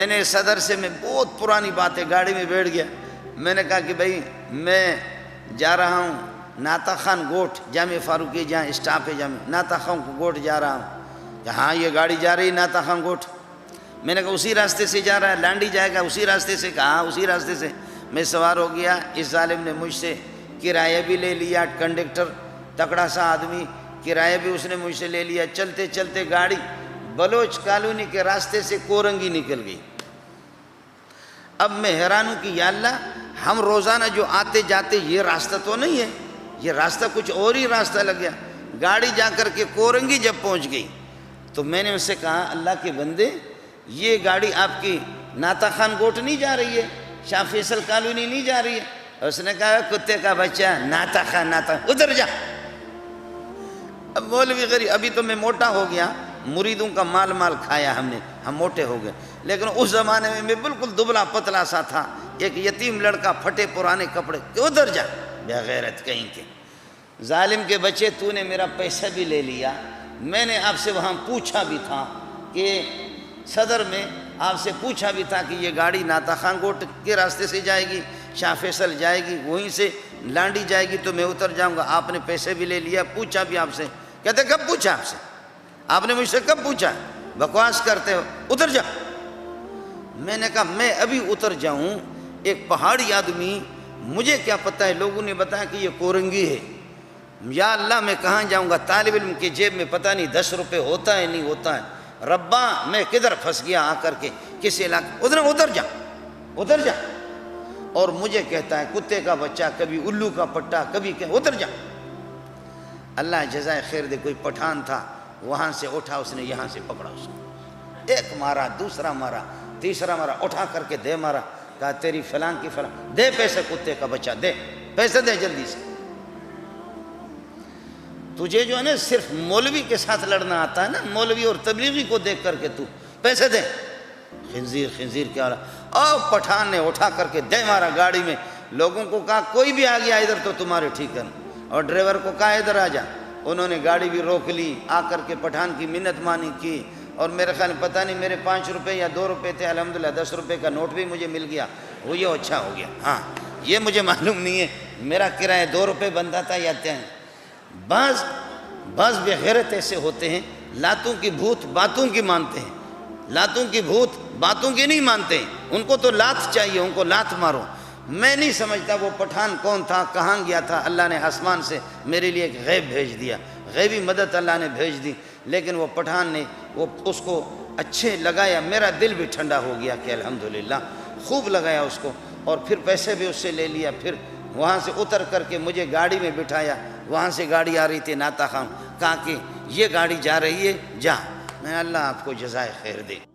میں نے صدر سے میں بہت پرانی بات ہے گاڑی میں بیٹھ گیا. میں نے کہا کہ بھائی میں جا رہا ہوں ناتا خان گوٹھ جامع فاروقی جہاں اسٹاپ ہے جامع ناتا خان گوٹھ جا رہا ہوں. ہاں یہ گاڑی جا رہی ناتا خان گوٹھ. میں نے کہا اسی راستے سے جا رہا ہے لانڈی جائے گا اسی راستے سے. کہا ہاں اسی راستے سے. میں سوار ہو گیا. اس ظالم نے مجھ سے کرایہ بھی لے لیا. کنڈکٹر تکڑا سا آدمی کرایہ بھی اس نے مجھ سے لے لیا. چلتے چلتے گاڑی بلوچ کالونی کے راستے سے کورنگی نکل گئی. اب میں حیران ہوں کہ یا اللہ ہم روزانہ جو آتے جاتے یہ راستہ تو نہیں ہے, یہ راستہ کچھ اور ہی راستہ لگ گیا. گاڑی جا کر کے کورنگی جب پہنچ گئی تو میں نے اس سے کہا اللہ کے بندے یہ گاڑی آپ کی ناتا خان گوٹھ نہیں جا رہی ہے, شاہ فیصل کالونی نہیں جا رہی ہے. اس نے کہا کتے کا بچہ ناتا خان ناتا ادھر جا. اب مولوی غریب ابھی تو میں موٹا ہو گیا, مریدوں کا مال کھایا ہم نے, ہم موٹے ہو گئے. لیکن اس زمانے میں بالکل دبلا پتلا سا تھا. ایک یتیم لڑکا پھٹے پرانے کپڑے کہ ادھر جا بے غیرت کہیں کے. ظالم کے بچے تو نے میرا پیسہ بھی لے لیا. میں نے آپ سے وہاں پوچھا بھی تھا کہ صدر میں آپ سے پوچھا بھی تھا کہ یہ گاڑی ناتا خان گوٹھ کے راستے سے جائے گی, شاہ فیصل جائے گی, وہیں سے لانڈی جائے گی تو میں اتر جاؤں گا. آپ نے پیسے بھی لے لیا. پوچھا بھی آپ سے. کہتے کب پوچھا آپ سے, آپ نے مجھ سے کب پوچھا, بکواس کرتے ہو, اتر جا. میں نے کہا میں ابھی اتر جاؤں, ایک پہاڑی آدمی, مجھے کیا پتہ ہے, لوگوں نے بتایا کہ یہ کورنگی ہے. یا اللہ میں کہاں جاؤں گا, طالب علم کی جیب میں پتہ نہیں 10 روپے ہوتا ہے نہیں ہوتا ہے. ربا میں کدھر پھنس گیا آ کر کے کس علاقے. ادھر جا ادھر جا. اور مجھے کہتا ہے کتے کا بچہ, کبھی الو کا پٹا, کبھی کہ ادھر جا. اللہ جزائے خیر دے. کوئی پٹھان تھا وہاں سے اٹھا, اس نے یہاں سے پکڑا, اس نے ایک مارا, دوسرا مارا, تیسرا مارا, اٹھا کر کے دے مارا. کہا تیری فلاں کی فلاں, دے پیسے کتے کا بچہ, دے پیسے دے جلدی سے. تجھے جو ہے نا صرف مولوی کے ساتھ لڑنا آتا ہے نا, مولوی اور تبلیغی کو دیکھ کر کے تو پیسے دے. خنزیر کیا رہا. اور پٹھان نے اٹھا کر کے دے مارا گاڑی میں. لوگوں کو کہا کوئی بھی آ گیا ادھر تو تمہارے ٹھیک ہے, اور ڈرائیور کو کہا ادھر آ جا. انہوں نے گاڑی بھی روک لی. آ کر کے پٹھان کی منت مانی کی. اور میرے خیال میں پتہ نہیں میرے 5 روپے یا 2 روپے تھے, الحمدللہ 10 روپے کا نوٹ بھی مجھے مل گیا. وہ یہ اچھا ہو گیا. ہاں یہ مجھے معلوم نہیں ہے میرا کرایہ 2 روپے بنتا تھا یا 3. بعض بے غیرت ایسے ہوتے ہیں, لاتوں کی بھوت باتوں کی مانتے ہیں, لاتوں کی بھوت باتوں کی نہیں مانتے ہیں. ان کو تو لات چاہیے, ان کو لات مارو. میں نہیں سمجھتا وہ پٹھان کون تھا, کہاں گیا تھا. اللہ نے آسمان سے میرے لیے ایک غیب بھیج دیا, غیبی مدد اللہ نے بھیج دی. لیکن وہ پٹھان نے وہ اس کو اچھے لگایا. میرا دل بھی ٹھنڈا ہو گیا کہ الحمدللہ خوب لگایا اس کو. اور پھر پیسے بھی اس سے لے لیا. پھر وہاں سے اتر کر کے مجھے گاڑی میں بٹھایا. وہاں سے گاڑی آ رہی تھی ناتا خان. کہا کہ یہ گاڑی جا رہی ہے, جا. میں اللہ آپ کو جزائے خیر دے.